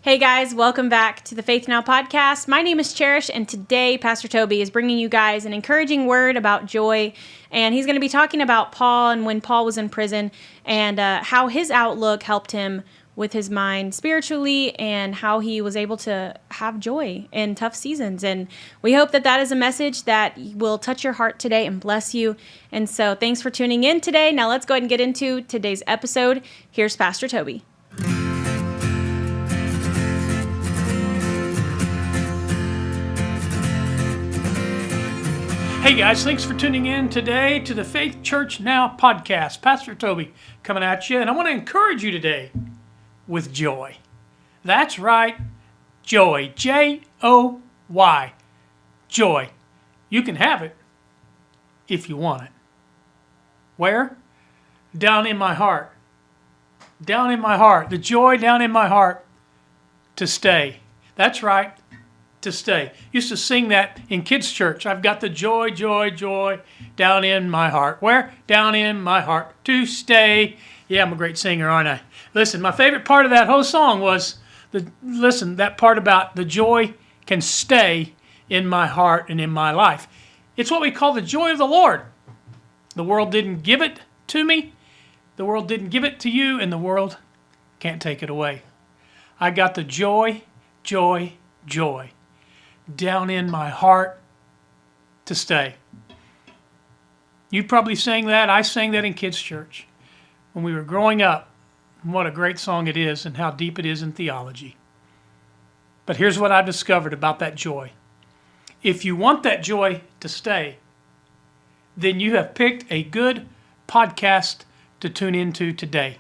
Hey guys, welcome back to the Faith Now podcast. My name is Cherish, and today Pastor Toby is bringing you guys an encouraging word about joy. And he's going to be talking about Paul and when Paul was in prison and how his outlook helped him with his mind spiritually and how he was able to have joy in tough seasons. And we hope that that is a message that will touch your heart today and bless you. And so thanks for tuning in today. Now let's go ahead and get into today's episode. Here's Pastor Toby. Hey guys, thanks for tuning in today to the Faith Church Now podcast. Pastor Toby coming at you, and I want to encourage you today with joy. That's right, joy. J-O-Y. Joy. You can have it if you want it. Where? Down in my heart. Down in my heart. The joy down in my heart to stay. That's right. To stay. Used to sing that in kids' church. I've got the joy, joy, joy down in my heart. Where? Down in my heart to stay. Yeah, I'm a great singer, aren't I? Listen, my favorite part of that whole song was that part about the joy can stay in my heart and in my life. It's what we call the joy of the Lord. The world didn't give it to me. The world didn't give it to you, and the world can't take it away. I got the joy, joy, joy down in my heart to stay. You probably sang that. I sang that in kids' church when we were growing up. What a great song it is and how deep it is in theology. But here's what I've discovered about that joy. If you want that joy to stay, then you have picked a good podcast to tune into today.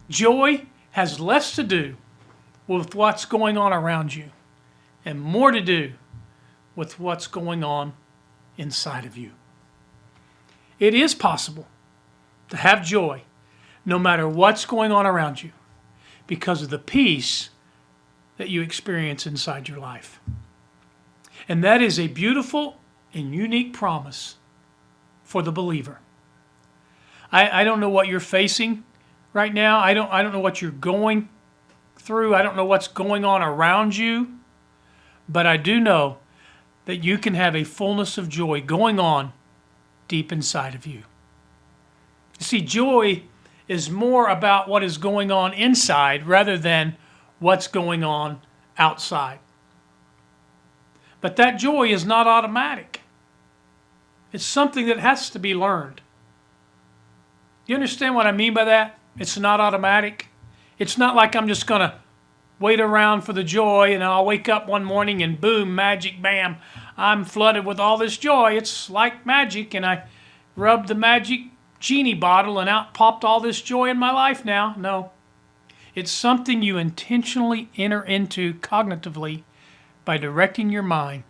Joy has less to do with what's going on around you and more to do with what's going on inside of you. It is possible to have joy no matter what's going on around you because of the peace that you experience inside your life. And that is a beautiful and unique promise for the believer. I don't know what you're facing right now. I don't know what you're going through. I don't know what's going on around you. But I do know that you can have a fullness of joy going on deep inside of you. You see, joy is more about what is going on inside rather than what's going on outside. But that joy is not automatic. It's something that has to be learned. You understand what I mean by that? It's not automatic. It's not like I'm just going to wait around for the joy and I'll wake up one morning and boom, magic, bam, I'm flooded with all this joy. It's like magic, and I rubbed the magic genie bottle and out popped all this joy in my life now. No. It's something you intentionally enter into cognitively by directing your mind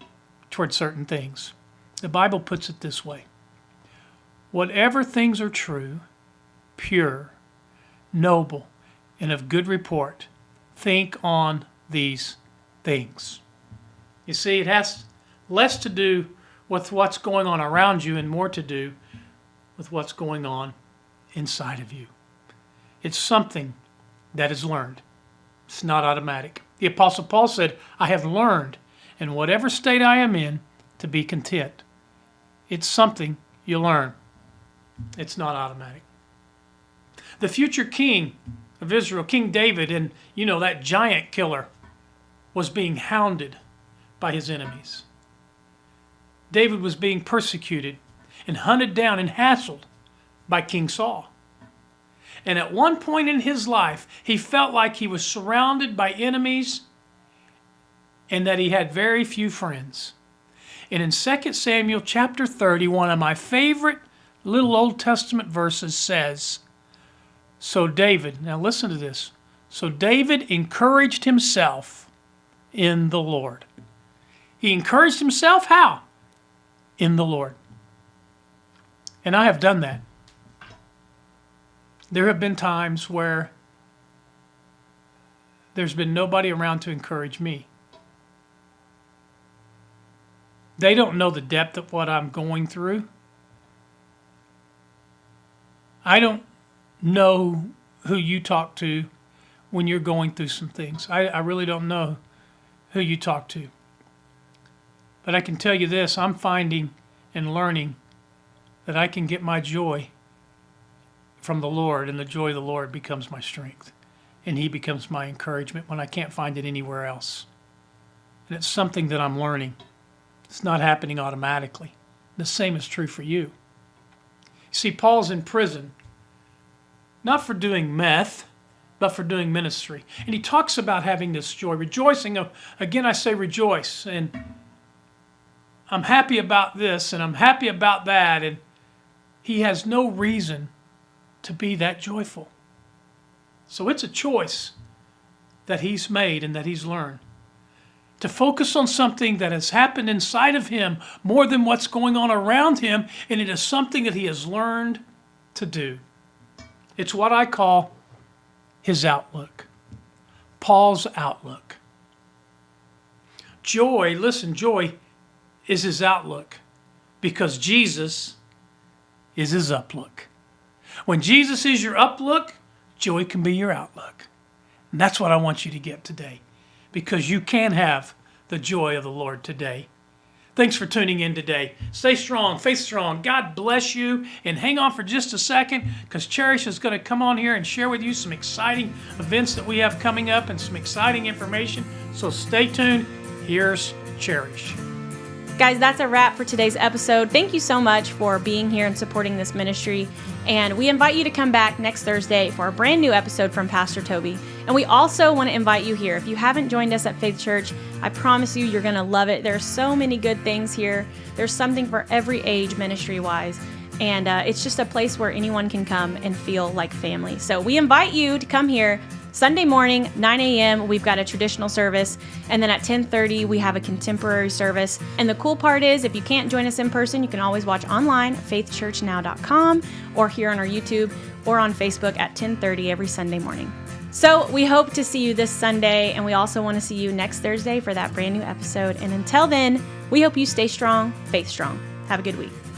toward certain things. The Bible puts it this way. Whatever things are true, pure, noble, and of good report, think on these things. You see, it has less to do with what's going on around you and more to do with what's going on inside of you. It's something that is learned. It's not automatic. The Apostle Paul said, I have learned in whatever state I am in to be content. It's something you learn. It's not automatic. The future king of Israel, King David, and that giant killer, was being hounded by his enemies. David was being persecuted and hunted down and hassled by King Saul. And at one point in his life, he felt like he was surrounded by enemies and that he had very few friends. And in 2 Samuel chapter 30, one of my favorite little Old Testament verses says, So David, now listen to this. So David encouraged himself in the Lord. He encouraged himself how? In the Lord. And I have done that. There have been times where there's been nobody around to encourage me. They don't know the depth of what I'm going through. I don't know who you talk to when you're going through some things. I really don't know who you talk to. But I can tell you this, I'm finding and learning that I can get my joy from the Lord, and the joy of the Lord becomes my strength. And He becomes my encouragement when I can't find it anywhere else. And it's something that I'm learning. It's not happening automatically. The same is true for you. See, Paul's in prison, not for doing meth, but for doing ministry. And he talks about having this joy, rejoicing. Again, I say rejoice. And I'm happy about this, and I'm happy about that. And he has no reason to be that joyful. So it's a choice that he's made and that he's learned. To focus on something that has happened inside of him more than what's going on around him, and it is something that he has learned to do. It's what I call his outlook. Paul's outlook. Joy, listen, joy is his outlook because Jesus is his uplook. When Jesus is your uplook, joy can be your outlook. And that's what I want you to get today, because you can have the joy of the Lord today. Thanks for tuning in today. Stay strong, faith strong. God bless you. And hang on for just a second, because Cherish is going to come on here and share with you some exciting events that we have coming up and some exciting information. So stay tuned. Here's Cherish. Guys, that's a wrap for today's episode. Thank you so much for being here and supporting this ministry. And we invite you to come back next Thursday for a brand new episode from Pastor Toby. And we also want to invite you here. If you haven't joined us at Faith Church, I promise you, you're going to love it. There's so many good things here. There's something for every age ministry-wise. And it's just a place where anyone can come and feel like family. So we invite you to come here Sunday morning, 9 a.m., we've got a traditional service. And then at 10:30, we have a contemporary service. And the cool part is, if you can't join us in person, you can always watch online at faithchurchnow.com or here on our YouTube or on Facebook at 10:30 every Sunday morning. So we hope to see you this Sunday, and we also want to see you next Thursday for that brand new episode. And until then, we hope you stay strong, faith strong. Have a good week.